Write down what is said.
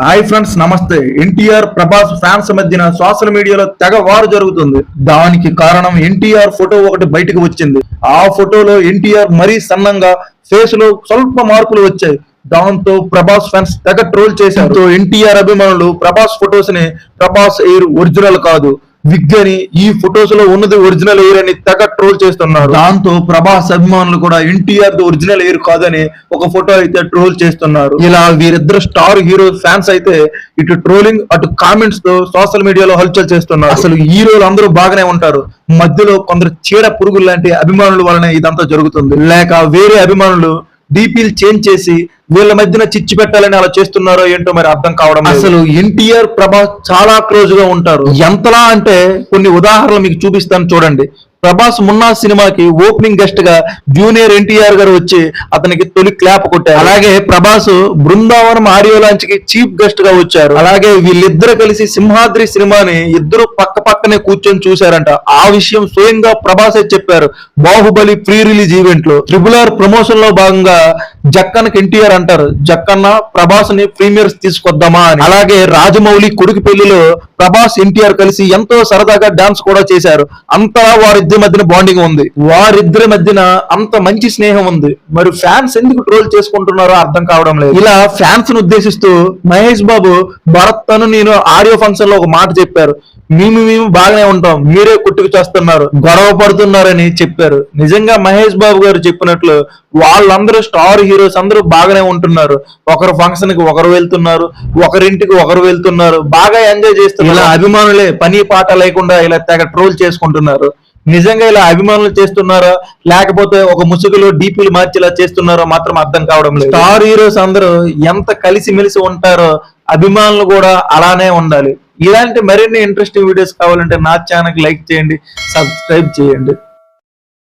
Hi friends, నమస్తే. NTR Prabhas fans మధ్యన social మీడియాలో తెగ వారు జరుగుతుంది. దానికి కారణం ఎన్టీఆర్ ఫోటో ఒకటి బయటకు వచ్చింది. ఆ ఫోటోలో ఎన్టీఆర్ మరీ సన్నంగా, ఫేస్ లో స్వల్ప మార్పులు వచ్చాయి. దాంతో ప్రభాస్ ఫ్యాన్స్ తెగ ట్రోల్ చేశారు. ఎన్టీఆర్ అభిమానులు ప్రభాస్ ఫొటోస్ ని ప్రభాస్ ఎయిర్ ఒరిజినల్ కాదు, విగ్ అని, ఈ ఫొటోస్ లో ఉన్నది ఒరిజినల్ ఎయిర్ అని తెగ ట్రోల్ చేస్తున్నారు. దాంతో ప్రభాస్ అభిమానులు కూడా ఎన్టీఆర్ ఒరిజినల్ ఎయిర్ కాదని ఒక ఫోటో అయితే ట్రోల్ చేస్తున్నారు. ఇలా వీరిద్దరు స్టార్ హీరో ఫ్యాన్స్ అయితే ఇటు ట్రోలింగ్, అటు కామెంట్స్ తో సోషల్ మీడియాలో హల్చల్ చేస్తున్నారు. అసలు హీరోలు అందరూ బాగానే ఉంటారు, మధ్యలో కొందరు చీడ పురుగులు లాంటి అభిమానుల వలన ఇదంతా జరుగుతుంది. లేక వేరే అభిమానులు డీపీలు చేంజ్ చేసి వీళ్ళ మధ్యన చిచ్చు పెట్టాలని అలా చేస్తున్నారో ఏంటో మరి అర్థం కావడం. అసలు ఎన్టీఆర్ ప్రభాస్ చాలా క్లోజ్ గా ఉంటారు. ఎంతలా అంటే కొన్ని ఉదాహరణలు మీకు చూపిస్తాను చూడండి. ప్రభాస్ మున్నా సినిమాకి ఓపెనింగ్ గెస్ట్ గా జూనియర్ ఎన్టీఆర్ గారు వచ్చి అతనికి తొలి క్లాప్ కొట్టారు. అలాగే ప్రభాస్ బృందావనం ఆడియో లాంచ్ కి చీఫ్ గెస్ట్ గా వచ్చారు. అలాగే వీళ్ళిద్దరు కలిసి సింహాద్రి సినిమాని ఇద్దరు పక్క పక్కనే కూర్చొని చూశారంట. ఆ విషయం స్వయంగా ప్రభాసే చెప్పారు బాహుబలి ప్రీ రిలీజ్ ఈవెంట్ లో. ట్రిపుల్ ప్రమోషన్ లో భాగంగా జక్కన్నకి ఎన్టీఆర్ అంటారు, జక్కన్న ప్రభాస్ ని ప్రీమియర్స్ తీసుకొద్దామా అని. అలాగే రాజమౌళి కొడుకు పెళ్లిలో ప్రభాస్ ఎన్టీఆర్ కలిసి ఎంతో సరదాగా డాన్స్ కూడా చేశారు. అంతలా వారిద్దరి మధ్యన బాండింగ్ ఉంది, వారిద్దరి మధ్యన అంత మంచి స్నేహం ఉంది. మరి ఫ్యాన్స్ ఎందుకు ట్రోల్ చేసుకుంటున్నారో అర్థం కావడం లేదు. ఇలా ఫ్యాన్స్ ను ఉద్దేశిస్తూ మహేష్ బాబు భరత్ అను నేను ఆడియో ఫంక్షన్ లో ఒక మాట చెప్పారు, మేము బాగానే ఉంటాం, మీరే కొట్టుకు చేస్తున్నారు, గొడవ పడుతున్నారని చెప్పారు. నిజంగా మహేష్ బాబు గారు చెప్పినట్లు వాళ్ళందరూ స్టార్ హీరోస్ అందరూ బాగానే ఉంటున్నారు. ఒకరు ఫంక్షన్ కి ఒకరు వెళ్తున్నారు, ఒకరింటికి ఒకరు వెళ్తున్నారు, బాగా ఎంజాయ్ చేస్తున్నారు. ఇలా అభిమానులే పని పాట లేకుండా ఇలా తెగ ట్రోల్ చేసుకుంటున్నారు. నిజంగా ఇలా అభిమానులు చేస్తున్నారా లేకపోతే ఒక ముసుగులో డీపీలు మార్చి ఇలా చేస్తున్నారో మాత్రం అర్థం కావడం లేదు. స్టార్ హీరోస్ అందరూ ఎంత కలిసిమెలిసి ఉంటారో అభిమానులు కూడా అలానే ఉండాలి. ఇలాంటి మరిన్ని ఇంట్రెస్టింగ్ వీడియోస్ కావాలంటే నా ఛానల్ లైక్ చేయండి, సబ్స్క్రైబ్ చేయండి.